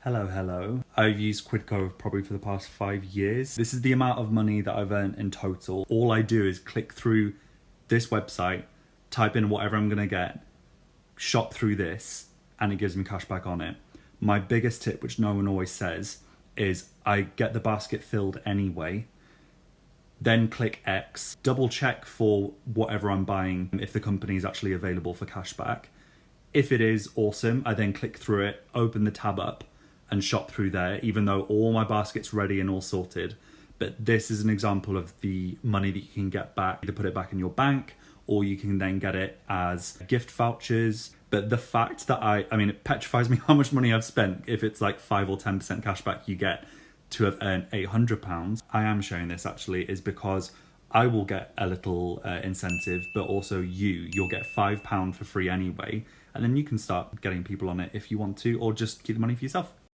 Hello. I've used Quidco probably for the past 5 years. This is the amount of money that I've earned in total. All I do is click through this website, type in whatever I'm gonna get, shop through this, and it gives me cash back on it. My biggest tip, which no one always says, is I get the basket filled anyway, then click X, double check for whatever I'm buying if the company is actually available for cashback. If it is, awesome. I then click through it, open the tab up, and shop through there, even though all my basket's ready and all sorted. But this is an example of the money that you can get back. Either put it back in your bank, or you can then get it as gift vouchers. But the fact that it petrifies me how much money I've spent if it's like 5 or 10% cashback you get to have earned £800. I am sharing this actually is because I will get a little incentive, but also you'll get £5 for free anyway. And then you can start getting people on it if you want to, or just keep the money for yourself.